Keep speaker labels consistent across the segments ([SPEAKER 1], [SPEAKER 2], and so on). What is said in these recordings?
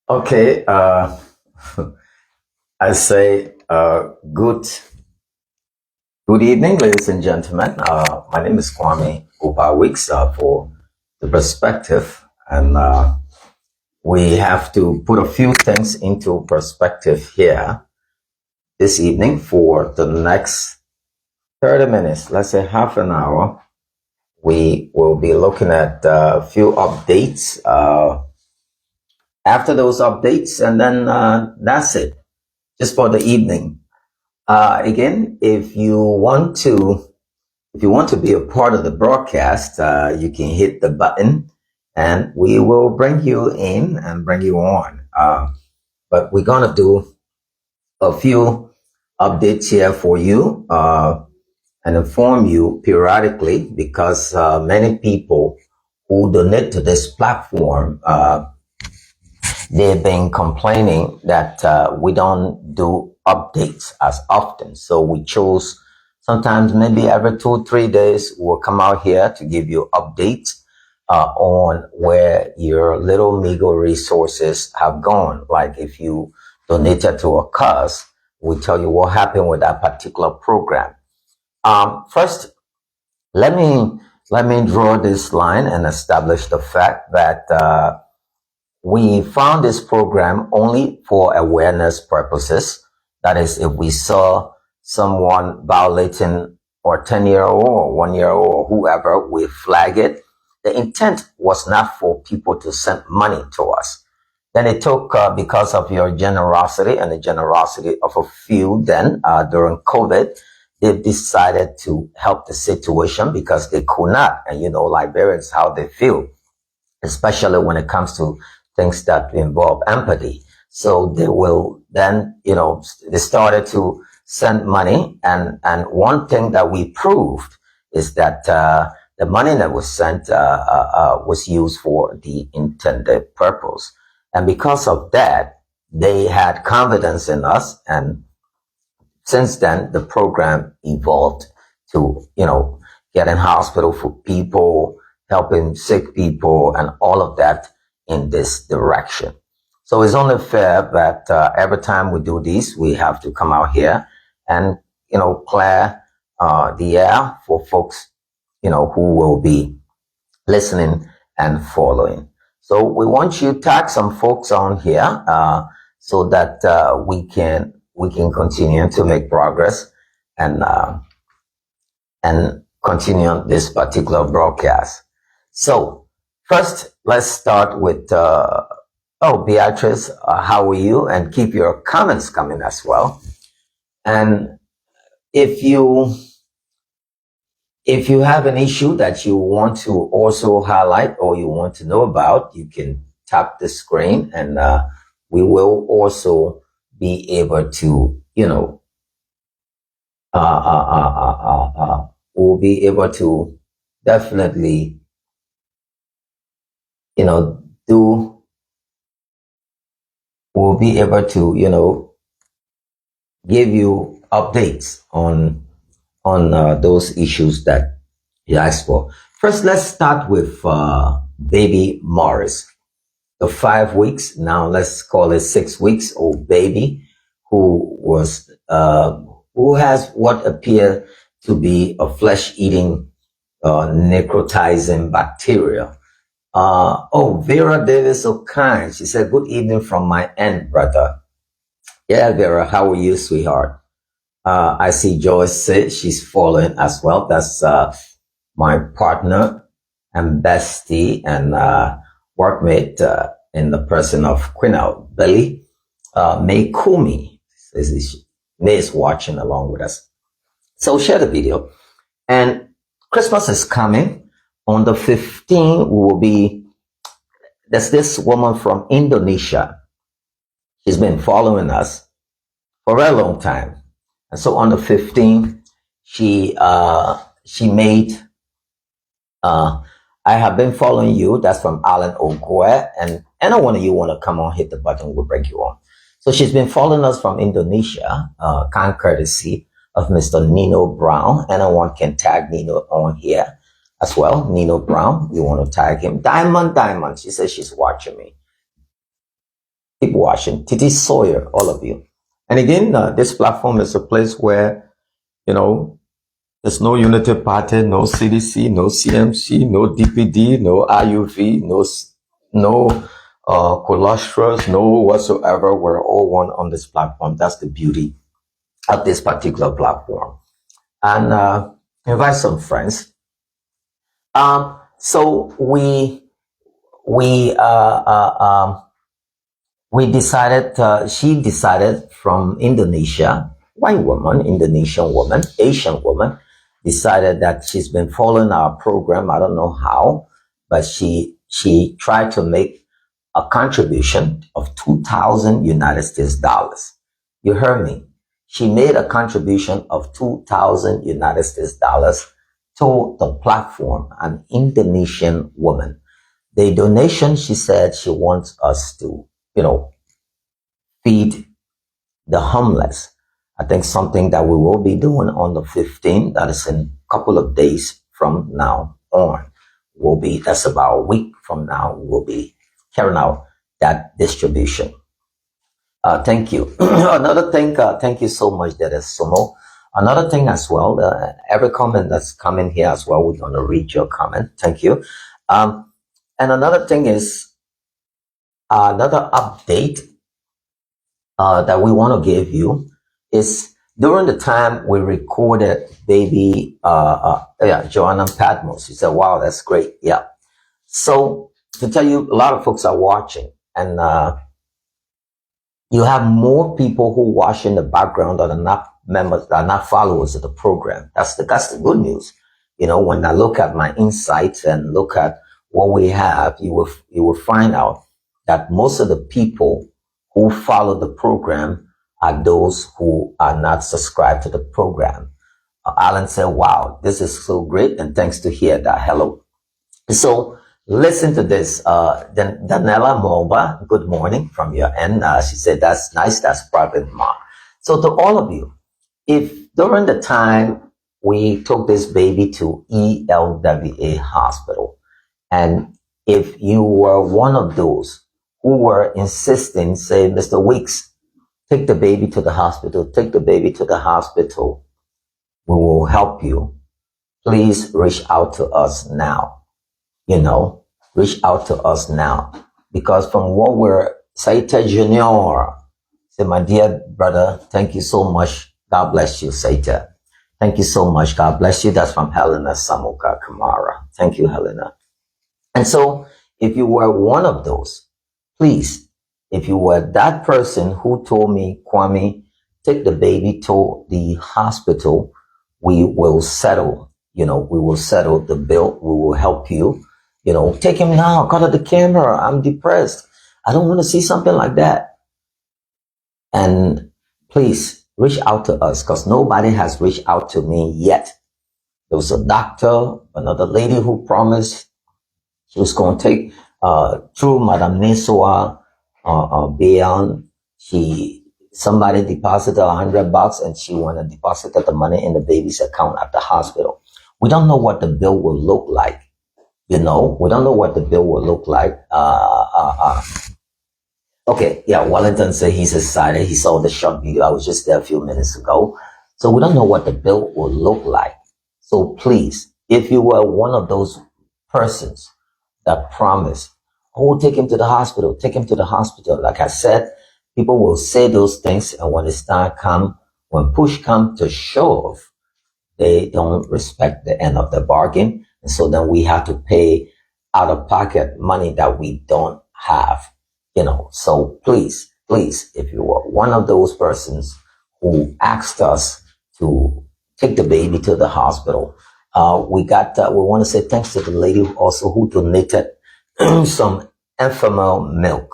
[SPEAKER 1] Okay, I say good evening, ladies and gentlemen. My name is Kwame Opa Weeks for the perspective, and we have to put a few things into perspective here this evening for the next 30 minutes, let's say half an hour. We will be looking at a few updates. After those updates, and then that's it, just for the evening. Again, if you want to be a part of the broadcast, you can hit the button, and we will bring you in and bring you on. But we're gonna do a few updates here for you and inform you periodically because many people who donate to this platform they've been complaining that we don't do updates as often. So we chose sometimes maybe every 2 3 days we'll come out here to give you updates on where your little meager resources have gone. Like if you donated to a cause, we tell you what happened with that particular program. First, let me draw this line and establish the fact that we found this program only for awareness purposes. That is, if we saw someone violating or 10-year-old or 1-year-old or whoever, we flag it. The intent was not for people to send money to us. Then it took, because of your generosity and the generosity of a few then during COVID, they decided to help the situation because they could not. And you know, Liberians, how they feel, especially when it comes to things that involve empathy. So they will then, they started to send money. And one thing that we proved is that the money that was sent was used for the intended purpose. And because of that, they had confidence in us. And since then, the program evolved to, getting hospital for people, helping sick people, and all of that in this direction. So it's only fair that every time we do this, we have to come out here and, clear the air for folks, who will be listening and following. So we want you to tag some folks on here so that we can continue to make progress and continue this particular broadcast. So first, let's start with, Beatrice, how are you? And keep your comments coming as well. And if you have an issue that you want to also highlight or you want to know about, you can tap the screen and we will also be able to, we'll be able to definitely, we'll be able to, give you updates on those issues that you asked for. First, let's start with baby Morris, the 5 weeks, now let's call it 6 weeks old baby who has what appear to be a flesh-eating necrotizing bacteria. Vera Davis O'Kine, she said, good evening from my end, brother. Yeah, Vera, how are you, sweetheart? I see Joyce say she's following as well. That's my partner and bestie and workmate in the person of Quinel Billy. May Kumi is watching along with us. So share the video. And Christmas is coming. On the 15th, there's this woman from Indonesia. She's been following us for a very long time. And so on the 15th, she made, I have been following you. That's from Alan Ogwe. And any one of you want to come on, hit the button, we'll bring you on. So she's been following us from Indonesia, kind courtesy of Mr. Nino Brown. Anyone can tag Nino on here as well. Nino Brown, you want to tag him. Diamond, she says she's watching me. Keep watching. Titi Sawyer, all of you. And again, this platform is a place where, there's no Unity Party, no CDC, no CMC, no DPD, no IUV, no cholesterol, no whatsoever. We're all one on this platform. That's the beauty of this particular platform. And invite some friends. So we decided, she decided from Indonesia, white woman, Indonesian woman, Asian woman, decided that she's been following our program. I don't know how, but she tried to make a contribution of 2,000 United States dollars. You heard me. She made a contribution of 2,000 United States dollars to the platform, an Indonesian woman. The donation, she said she wants us to, feed the homeless. I think something that we will be doing on the 15th, that is in a couple of days from now on, that's about a week from now, we'll be carrying out that distribution. Thank you. Another thing, thank you so much, that is Sumo. Another thing as well, every comment that's coming here as well, we're going to read your comment. Thank you. And another thing is, another update that we want to give you is during the time we recorded baby, Joanna Patmos. You said, wow, that's great. Yeah. So to tell you, a lot of folks are watching, and you have more people who watch in the background that are not members, that are not followers of the program. That's the good news. When I look at my insights and look at what we have, you will find out that most of the people who follow the program are those who are not subscribed to the program. Alan said, wow, this is so great, and thanks to hear that. Hello. So listen to this. Danella Moba, good morning from your end. She said, that's nice. That's private, Ma. So to all of you, if during the time we took this baby to ELWA hospital, and if you were one of those who were insisting, say, Mr. Weeks, take the baby to the hospital, take the baby to the hospital, we will help you. Please reach out to us now. Reach out to us now. Because from what we're, Saita Junior, say, my dear brother, thank you so much. God bless you, Saita. Thank you so much. God bless you. That's from Helena Samuka Kamara. Thank you, Helena. And so if you were one of those, please, if you were that person who told me, Kwame, take the baby to the hospital, we will settle, we will settle the bill. We will help you, take him now, cut out the camera. I'm depressed. I don't want to see something like that. And please reach out to us, because nobody has reached out to me yet. There was a doctor, another lady who promised she was going to take, through Madame Neswa, Bayon, somebody deposited $100 and she wanted to deposit the money in the baby's account at the hospital. We don't know what the bill will look like. We don't know what the bill will look like. Okay, yeah, Wellington said he's excited. He saw the short video. I was just there a few minutes ago. So we don't know what the bill will look like. So please, if you were one of those persons that promised, oh, take him to the hospital, take him to the hospital. Like I said, people will say those things, and when when push comes to shove, they don't respect the end of the bargain. And so then we have to pay out of pocket money that we don't have, So please, if you were one of those persons who asked us to take the baby to the hospital, we want to say thanks to the lady who donated some Enfamil milk.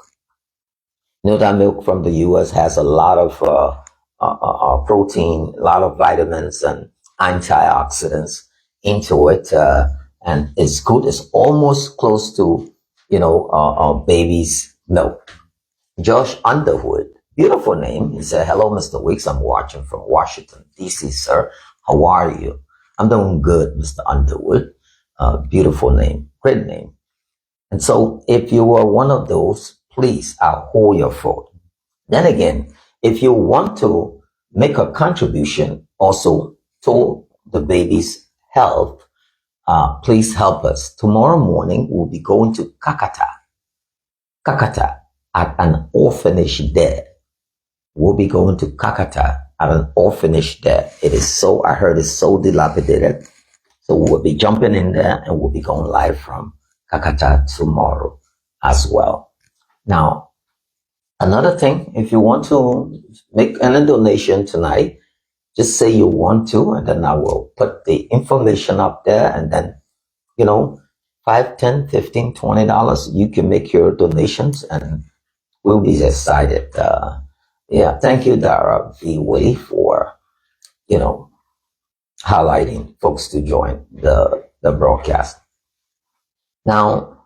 [SPEAKER 1] That milk from the U.S. has a lot of protein, a lot of vitamins and antioxidants into it, and it's good. It's almost close to, baby's milk. Josh Underwood, beautiful name. He said, hello, Mr. Weeks. I'm watching from Washington, D.C., sir. How are you? I'm doing good, Mr. Underwood. Beautiful name, great name. And so if you were one of those, please, I'll hold your vote. Then again, if you want to make a contribution also to the baby's health, please help us. Tomorrow morning, we'll be going to Kakata at an orphanage there. We'll be going to Kakata at an orphanage there. It is so, I heard it's so dilapidated. So we'll be jumping in there and we'll be going live from Kakata tomorrow as well. Now, another thing, if you want to make any donation tonight, just say you want to, and then I will put the information up there, and then, you know, $5, $10, $15, $20, you can make your donations and we'll be excited. Yeah, thank you, Dara V. Way, for, you know, highlighting folks to join the broadcast. Now,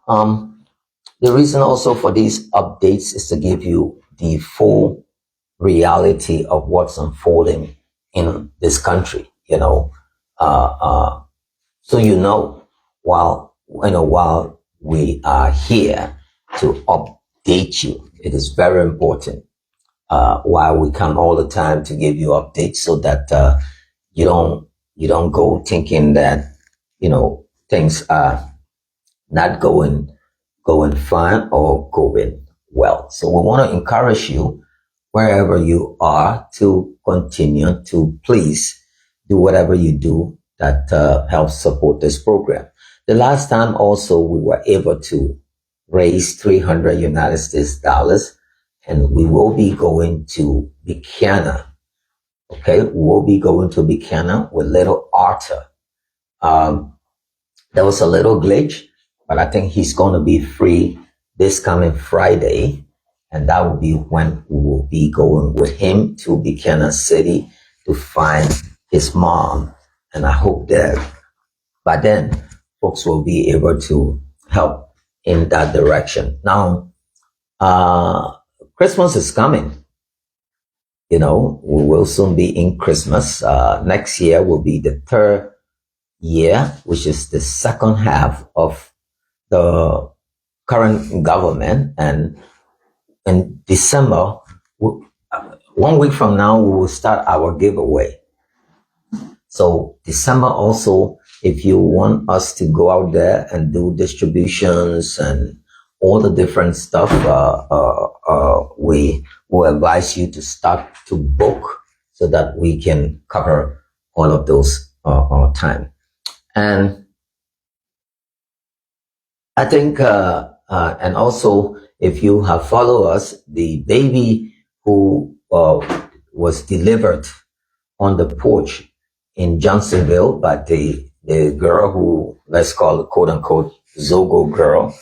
[SPEAKER 1] the reason also for these updates is to give you the full reality of what's unfolding in this country, you know, so while we are here to update you, it is very important while we come all the time to give you updates, so that you don't go thinking that, you know, things are not going fine or going well. So we want to encourage you, wherever you are, to continue to please do whatever you do that helps support this program. The last time also we were able to raise $300 United States dollars, and we will be going to Buchanan. Okay, we'll be going to Buchanan with little Arthur. There was a little glitch, but I think he's going to be free this coming Friday. And that will be when we will be going with him to Buchanan City to find his mom. And I hope that by then, folks will be able to help in that direction. Now, Christmas is coming. You know, we will soon be in Christmas. Next year will be the third year, which is the second half of the current government. And in December, 1 week from now, we will start our giveaway. So December also, if you want us to go out there and do distributions and all the different stuff, we will advise you to start to book so that we can cover all of those time. And I think, and also, if you have followed us, the baby who was delivered on the porch in Johnsonville by the girl who, let's call it quote unquote Zogo girl,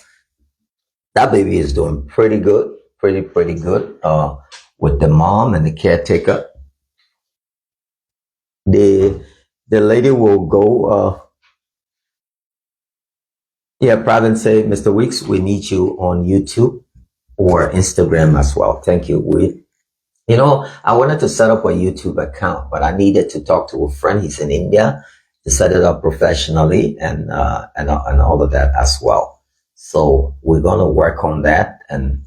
[SPEAKER 1] that baby is doing pretty good, pretty good with the mom and the caretaker. The lady will go, Pravin say, Mr. Weeks, we need you on YouTube or Instagram as well. Thank you. I wanted to set up a YouTube account, but I needed to talk to a friend. He's in India to set it up professionally and all of that as well. So we're going to work on that and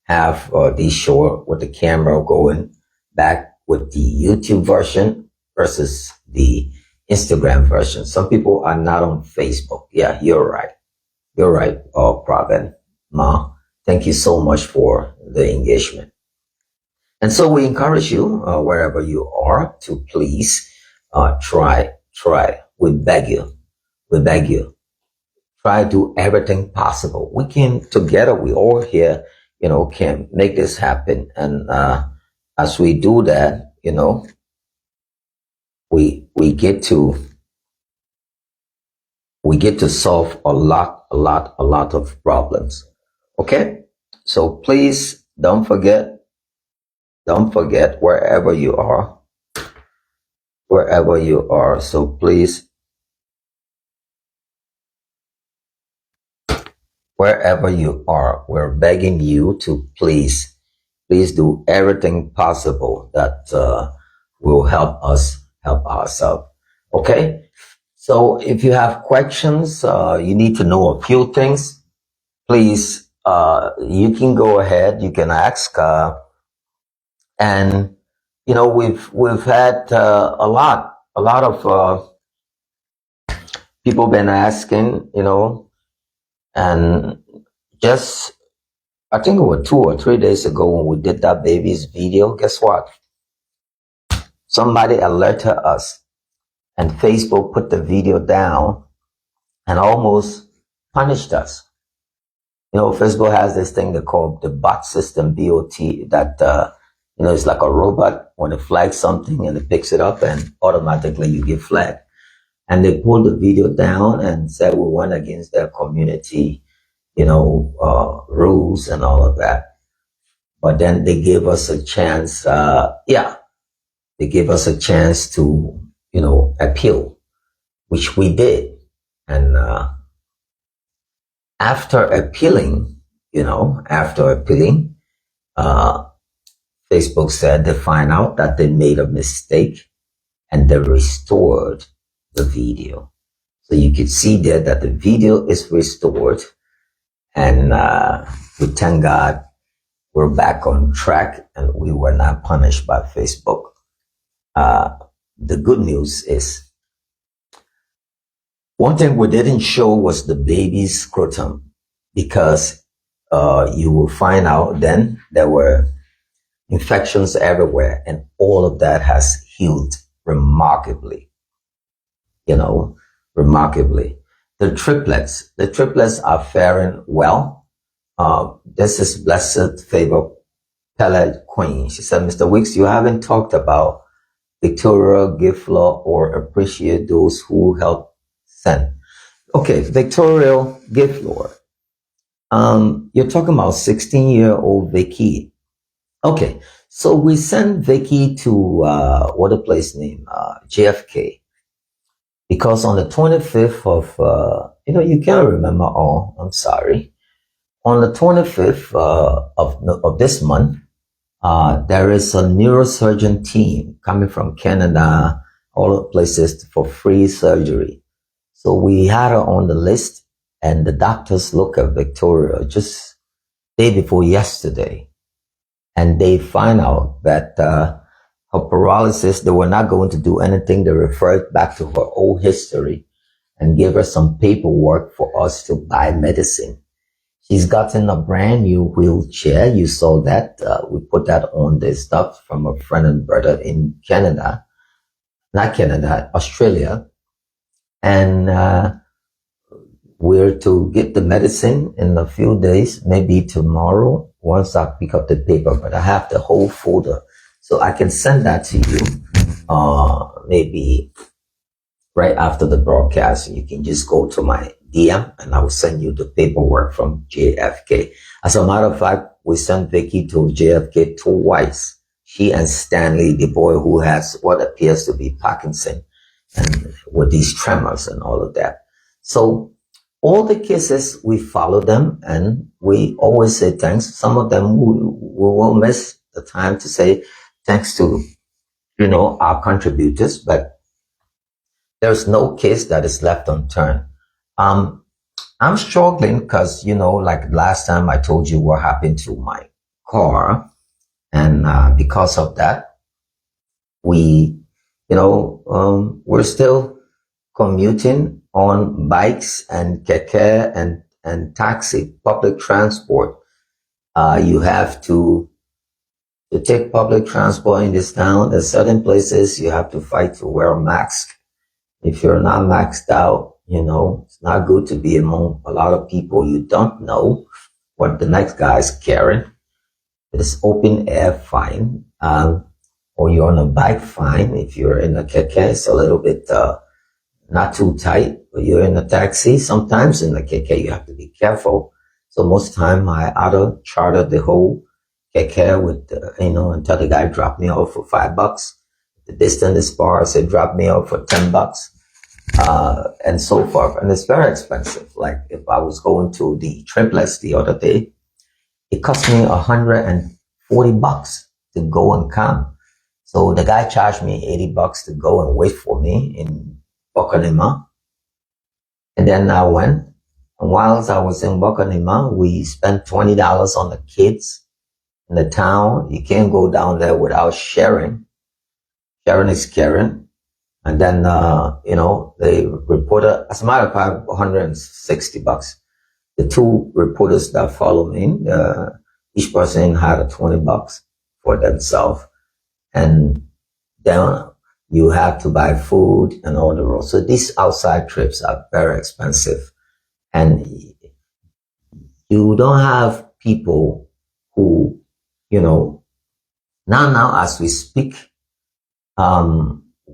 [SPEAKER 1] have the show with the camera going back with the YouTube version versus the Instagram version. Some people are not on Facebook. Yeah, you're right. You're right, Pravin. Ma, thank you so much for the engagement. And so we encourage you, wherever you are, to please try. We beg you. Try to do everything possible. We can, together, we all here, can make this happen. And as we do that, we get to solve a lot of problems. Okay? So please don't forget wherever you are. So please, wherever you are, we're begging you to please do everything possible that will help us help ourselves. Okay? So if you have questions, you need to know a few things, please, you can go ahead, you can ask. And we've had a lot of people been asking, and just I think it was 2 or 3 days ago when we did that baby's video. Guess what? Somebody alerted us, and Facebook put the video down and almost punished us. Facebook has this thing they call the bot system, BOT, that it's like a robot. When it flags something and it picks it up, and automatically you get flagged. And they pulled the video down and said we went against their community, rules and all of that. But then they gave us a chance. They gave us a chance to, appeal, which we did. And after appealing, Facebook said they find out that they made a mistake and they restored the video. So you could see there that the video is restored, and we thank God we're back on track and we were not punished by Facebook. The good news is, one thing we didn't show was the baby's scrotum, because you will find out then there were infections everywhere, and all of that has healed remarkably. Remarkably. The triplets are faring well. This is Blessed Favor Pele Queen. She said, Mr. Weeks, you haven't talked about Victoria Gift Law or appreciate those who help send. Okay, Victoria Gift Law. You're talking about 16-year-old Vicky. Okay, so we sent Vicky to what a place name, JFK. Because on the 25th of, you can't remember all, I'm sorry. On the 25th of this month, there is a neurosurgeon team coming from Canada, all the places for free surgery. So we had her on the list, and the doctors look at Victoria just day before yesterday, and they find out that her paralysis, they were not going to do anything. They referred back to her old history and gave her some paperwork for us to buy medicine. She's gotten a brand new wheelchair. You saw that. We put that on the stuff from a friend and brother in Canada. Not Canada, Australia. And we're to get the medicine in a few days, maybe tomorrow, once I pick up the paper. But I have the whole folder, so I can send that to you maybe right after the broadcast. You can just go to my DM and I will send you the paperwork from JFK. As a matter of fact, we sent Vicky to JFK twice. She and Stanley, the boy who has what appears to be Parkinson, and with these tremors and all of that. So all the cases, we follow them, and we always say thanks. Some of them we will miss the time to say thanks to, our contributors, but there's no case that is left unturned. I'm struggling because, like last time I told you what happened to my car, and because of that, we're still commuting on bikes and keke and taxi, public transport. You have to take public transport in this town. There's certain places you have to fight to wear a mask. If you're not maxed out, it's not good to be among a lot of people. You don't know what the next guy's carrying. It's open air, fine. Or you're on a bike, fine. If you're in a keke, it's a little bit not too tight. But you're in a taxi, sometimes in the keke, you have to be careful. So most time I auto charter the whole keke with, until the guy dropped me off for $5. The distance is far, I say drop me off for $10. And so forth. And it's very expensive. Like if I was going to the triplets the other day, it cost me $140 to go and come. So the guy charged me $80 to go and wait for me in Bocanima. And then I went. And whilst I was in Bocanima, we spent $20 on the kids in the town. You can't go down there without sharing. Sharing is caring. And then, the reporter, as a matter of fact, $160. The two reporters that follow me, each person had a $20 for themselves. And then you have to buy food and all the rest. So these outside trips are very expensive. And you don't have people who, now as we speak,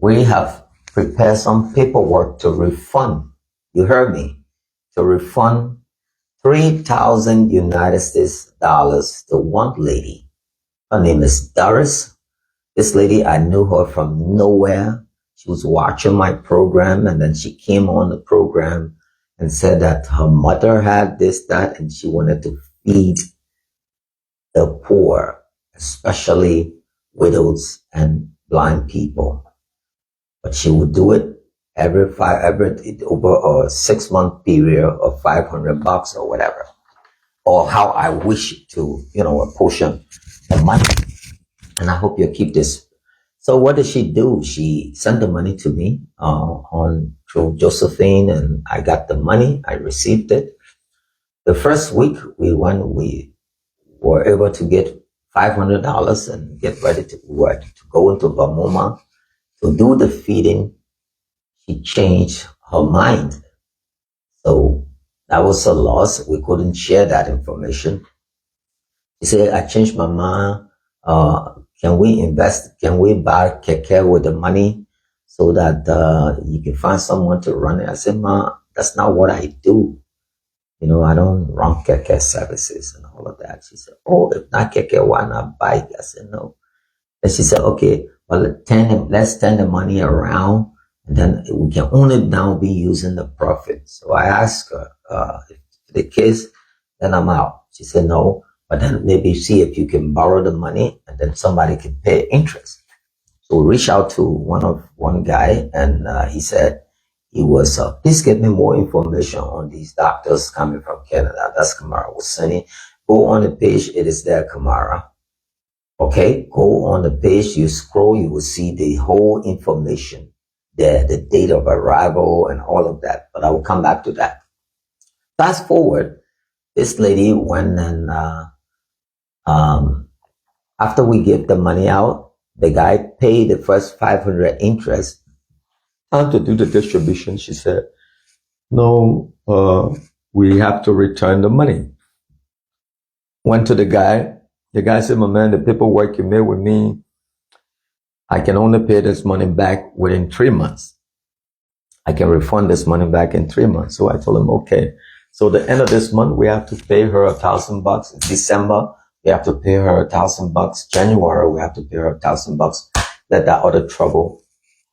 [SPEAKER 1] we have prepared some paperwork to refund. You heard me. To refund 3,000 United States dollars to one lady. Her name is Doris. This lady, I knew her from nowhere. She was watching my program, and then she came on the program and said that her mother had this, that, and she wanted to feed the poor, especially widows and blind people. But she would do it over a 6-month period of $500 or whatever, or how I wish to, apportion the money. And I hope you'll keep this. So what did she do? She sent the money to me through Josephine, and I got the money. I received it. The first week we were able to get $500 and get ready to go into Bamuma to do the feeding. She changed her mind. So that was a loss. We couldn't share that information. She said, I changed my mind. Can we invest? Can we buy keke with the money so that you can find someone to run it? I said, Ma, that's not what I do. I don't run keke services and all of that. She said, oh, if not keke, why not bike? I said, no. And she said, okay, well, let's turn the money around, and then we can only now be using the profit. So I asked her, if the case, then I'm out. She said, no, but then maybe see if you can borrow the money and then somebody can pay interest. So we reached out to one guy, and he said he was, please get me more information on these doctors coming from Canada. That's Kamara Wasani. Go on the page. It is there, Kamara. Okay, go on the page, you scroll, you will see the whole information there, the date of arrival and all of that. But I will come back to that. Fast forward, this lady went and after we gave the money out, the guy paid the first 500 interest. Time to do the distribution, she said, no, we have to return the money. Went to the guy. The guy said, my man, the paperwork you made with me, I can only pay this money back within 3 months. I can refund this money back in 3 months. So I told him, okay. So the end of this month, we have to pay her $1,000. In December, we have to pay her $1,000. January, we have to pay her $1,000. Let that other trouble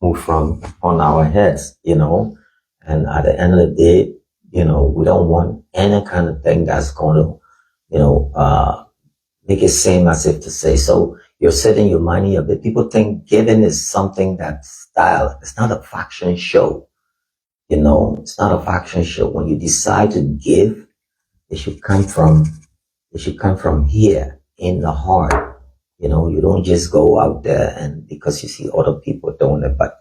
[SPEAKER 1] move from on our heads, And at the end of the day, we don't want any kind of thing that's going to, make it seem as if to say, so you're setting your money up. But people think giving is something that's style. It's not a faction show. It's not a faction show. When you decide to give, it should come from here in the heart. You don't just go out there and because you see other people doing it. But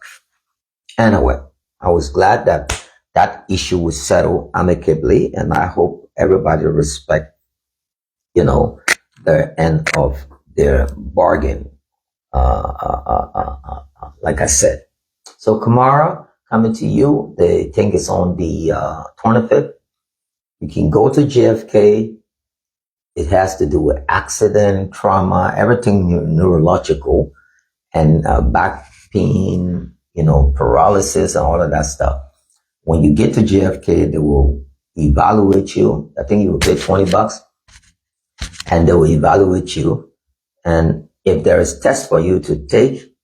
[SPEAKER 1] anyway, I was glad that issue was settled amicably, and I hope everybody respect, the end of their bargain, like I said. So Kamara, coming to you, the thing is on the 25th. You can go to JFK. It has to do with accident, trauma, everything neurological, and back pain, paralysis and all of that stuff. When you get to JFK, they will evaluate you. I think you will pay $20. And they will evaluate you. And if there is test for you to take,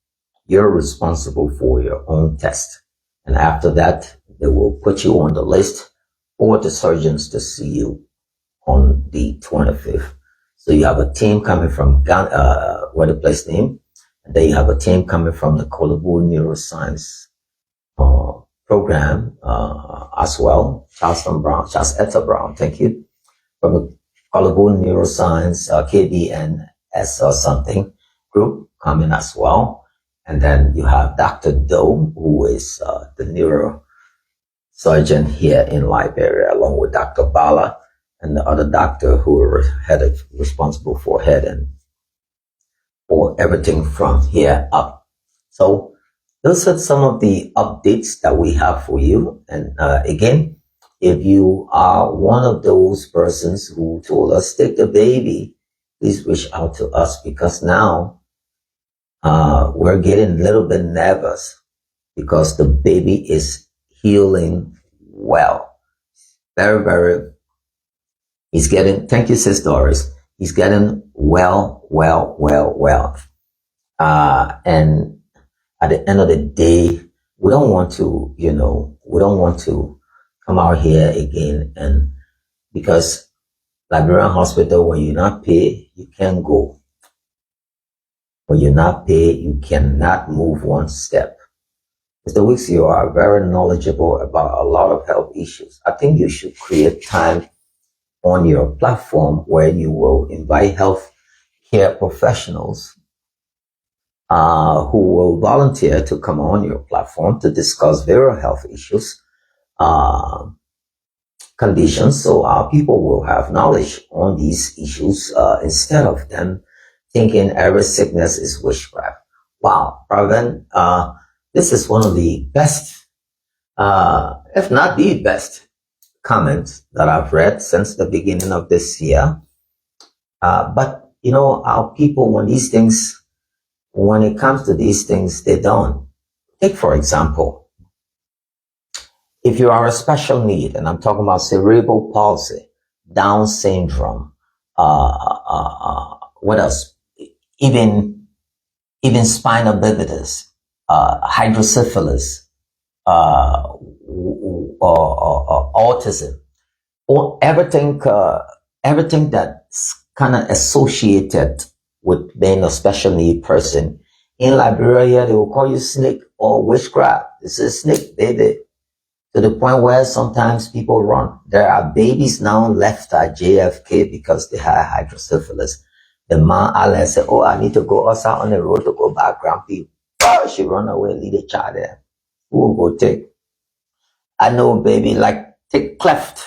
[SPEAKER 1] you're responsible for your own test. And after that, they will put you on the list for the surgeons to see you on the 25th. So you have a team coming from Ghana, what the place name? And then you have a team coming from the Kolabo Neuroscience program as well. Charles Etta Brown, thank you. From the Kolabo Neuroscience, KBN S or something group coming as well. And then you have Dr. Doe, who is the neurosurgeon here in Liberia, along with Dr. Bala and the other doctor who are responsible for head and for everything from here up. So those are some of the updates that we have for you. And again, if you are one of those persons who told us take the baby, please reach out to us, because now we're getting a little bit nervous because the baby is healing well. Very, very, he's getting, thank you, Sis Doris. He's getting well. And at the end of the day, we don't want to, we don't want to come out here again. And because Liberian Hospital, when you not pay, you can't go. When you not pay, you cannot move one step. Mr. Weeks, you are very knowledgeable about a lot of health issues. I think you should create time on your platform where you will invite health care professionals who will volunteer to come on your platform to discuss various health issues, conditions, so our people will have knowledge on these issues instead of them thinking every sickness is witchcraft. Wow, Pravin, this is one of the best, if not the best, comments that I've read since the beginning of this year. But, our people, when it comes to these things, they don't. Take, for example, if you are a special need, and I'm talking about cerebral palsy, Down syndrome, what else? Even spinal bifidus, hydrocephalus, autism, or everything that's kind of associated with being a special need person. In Liberia, they will call you snake or witchcraft. This is snake, baby. To the point where sometimes people run. There are babies now left at JFK because they had hydrocephalus. The man, Alan, said, oh, I need to go outside on the road to go back, Grumpy. Oh, she run away, leave the child there. Who will go take? I know, baby, like take cleft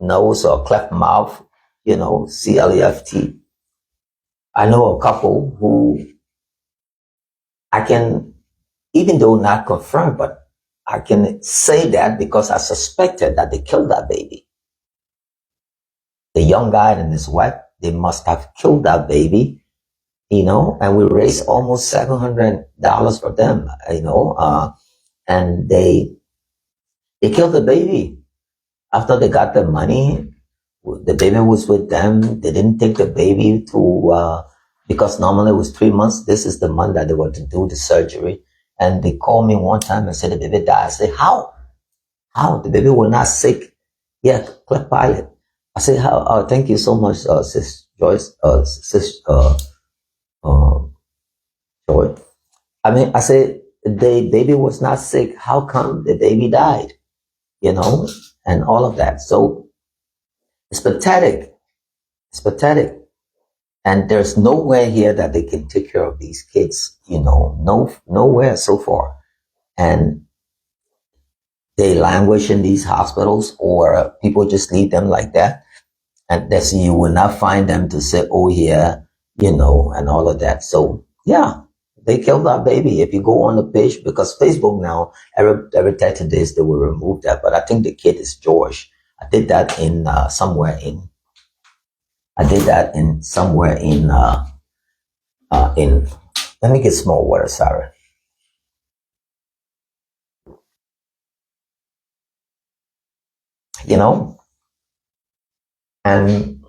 [SPEAKER 1] nose or cleft mouth, CLEFT. I know a couple who I can, even though not confirmed, but I can say that because I suspected that they killed that baby. The young guy and his wife, they must have killed that baby, and we raised almost $700 for them, and they killed the baby. After they got the money, the baby was with them. They didn't take the baby to, because normally it was 3 months. This is the month that they were to do the surgery. And they called me one time and said the baby died. I said, how? How? The baby was not sick. Yeah, cleft pilot. I said, how? Thank you so much, Sis Joyce, Sis Joy. I said, the baby was not sick. How come the baby died? And all of that. So it's pathetic. It's pathetic. And there's nowhere here that they can take care of these kids, nowhere so far. And they languish in these hospitals, or people just leave them like that. And you will not find them to say, oh yeah, and all of that. So yeah, they killed that baby. If you go on the page, because Facebook now, every 30 days they will remove that. But I think the kid is George. I did that in somewhere in let me get small water, sorry. And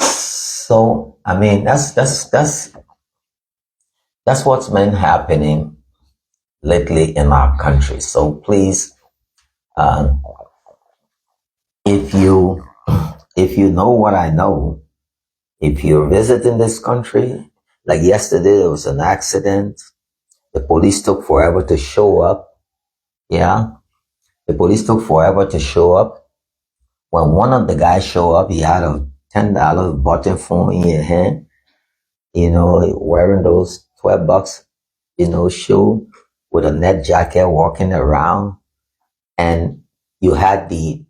[SPEAKER 1] so, that's what's been happening lately in our country. So please, if you know what I know, if you're visiting this country, like yesterday, there was an accident. The police took forever to show up. Yeah. The police took forever to show up. When one of the guys showed up, he had a $10 button phone in your hand, wearing those $12, shoe with a net jacket walking around, and you had the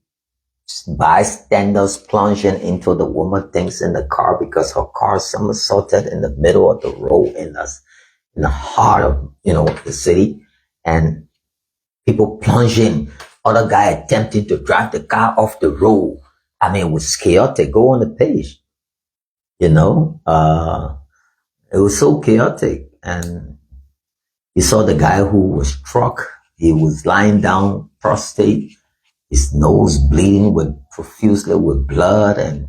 [SPEAKER 1] bystanders plunging into the woman things in the car because her car somersaulted in the middle of the road in the heart of, the city, and people plunging, other guy attempting to drive the car off the road. I mean, it was chaotic. Go on the page, it was so chaotic. And you saw the guy who was struck. He was lying down, prostrate, his nose bleeding profusely with blood, and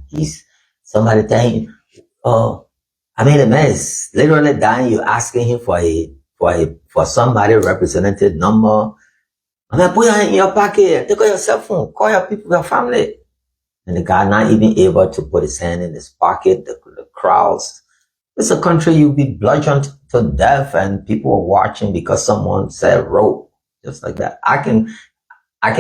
[SPEAKER 1] somebody telling him, the man is literally dying. You're asking him for somebody representative number. Put it in your pocket. Take out your cell phone. Call your people, your family. And the guy not even able to put his hand in his pocket. The crowds. It's a country you'll be bludgeoned to death, and people are watching because someone said rope. Just like that. I can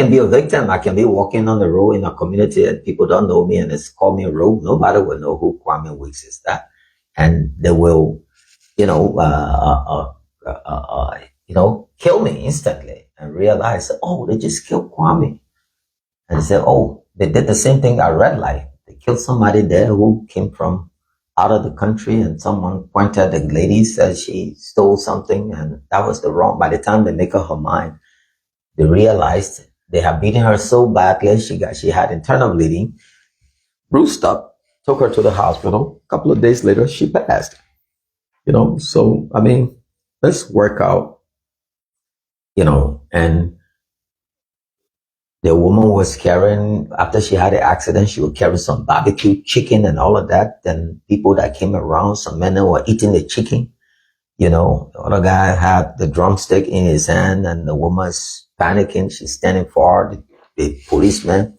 [SPEAKER 1] be a victim. I can be walking on the road in a community and people don't know me and it's called me a rogue. Nobody will know who Kwame Weeks is that. And they will, kill me instantly and realize, oh, they just killed Kwame. And say, oh, they did the same thing at Red Light. They killed somebody there who came from out of the country, and someone pointed at the lady, said she stole something, and that was the wrong. By the time they make up her mind, they realized they had beaten her so badly, she had internal bleeding, bruised up, took her to the hospital. A couple of days later, she passed. So, let's work out, and the woman was carrying, after she had the accident, she would carry some barbecue chicken and all of that. Then people that came around, some men were eating the chicken. The other guy had the drumstick in his hand, and the woman's panicking. She's standing forward, the policeman.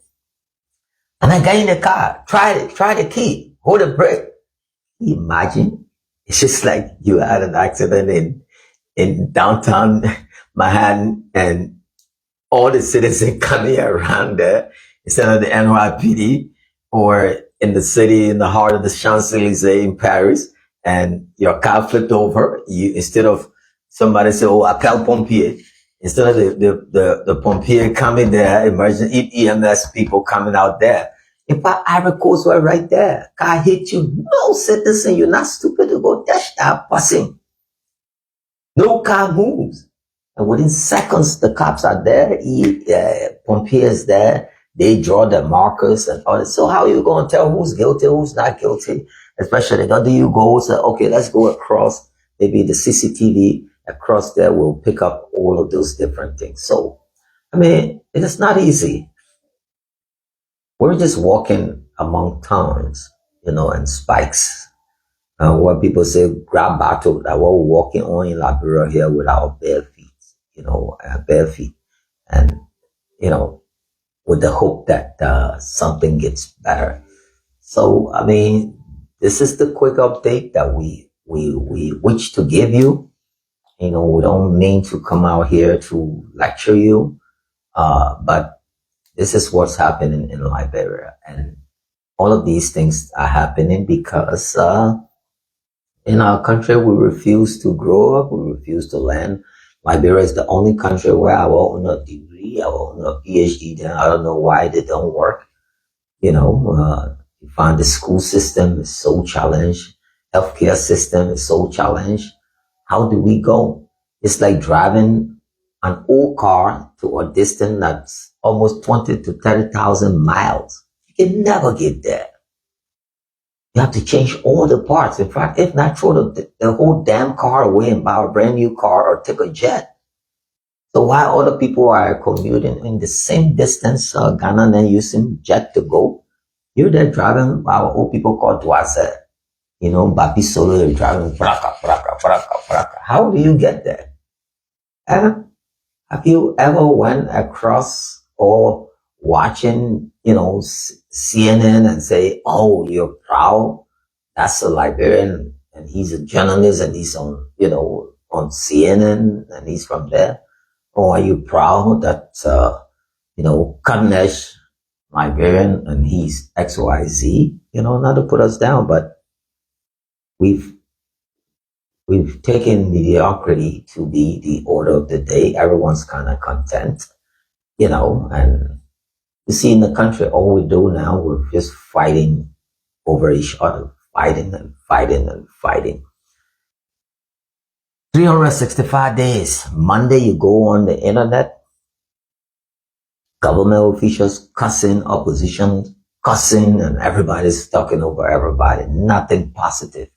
[SPEAKER 1] And I got in the car, try the key, hold the brake. Can you imagine? It's just like you had an accident in downtown Manhattan, and all the citizens coming around there instead of the NYPD, or in the city, in the heart of the Champs-Elysees in Paris, and your car flipped over. Instead of somebody say, oh, appel pompier, instead of the pompier coming there, emergency EMS people coming out there. In fact, Ivory Coast were right there. Car hit you. No citizen, you're not stupid to go dash that person. No car moves. And within seconds, the cops are there. Pompier is there. They draw the markers and all that. So how are you going to tell who's guilty, who's not guilty? Especially, do you go say, okay, let's go across. Maybe the CCTV across there will pick up all of those different things. So, it is not easy. We're just walking among thorns, and spikes. What people say, grab battle, that we're walking on in Liberia here with our bare feet. Bare feet, and with the hope that something gets better. So this is the quick update that we wish to give you. We don't mean to come out here to lecture you, but this is what's happening in Liberia, and all of these things are happening because in our country we refuse to grow up, we refuse to learn. Liberia is the only country where I will own a degree, I will own a PhD. Then I don't know why they don't work. You find the school system is so challenged. Healthcare system is so challenged. How do we go? It's like driving an old car to a distance that's almost 20 to 30,000 miles. You can never get there. You have to change all the parts. In fact, if not, throw the whole damn car away and buy a brand new car or take a jet. So while other people are commuting in the same distance, Ghana then using jet to go, you're there driving our old people call Dwaze. Bapi Solo, you're driving braka, braka, braka, braka. How do you get there? Have you ever went across or watching, CNN and say, oh, you're proud? That's a Liberian and he's a journalist and he's on, on CNN and he's from there. Or are you proud that, Kanesh Liberian and he's XYZ, not to put us down, but we've taken mediocrity to be the order of the day. Everyone's kind of content, and you see in the country, all we do now, we're just fighting over each other, fighting and fighting and fighting. 365 days. Monday, you go on the internet, government officials cussing, opposition cussing, and everybody's talking over everybody. Nothing positive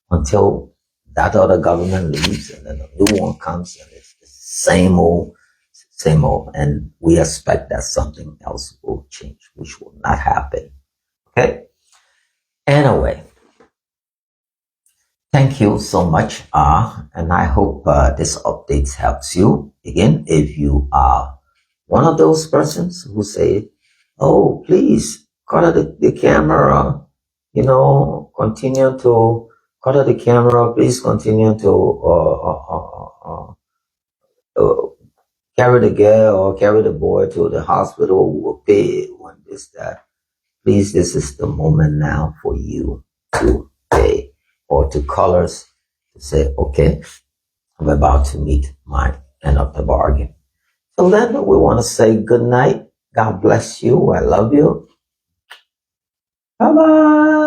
[SPEAKER 1] until that other government leaves and then a new one comes and it's the same old. And we expect that something else will change, which will not happen. Okay? Anyway, thank you so much. And I hope this update helps you. Again, if you are one of those persons who say, oh, please, cut out the camera, continue to cut out the camera, please continue to carry the girl or carry the boy to the hospital, we'll pay when this, that. Please, this is the moment now for you to pay or to call us to say, okay, I'm about to meet my end of the bargain. So then we want to say good night. God bless you. I love you. Bye-bye.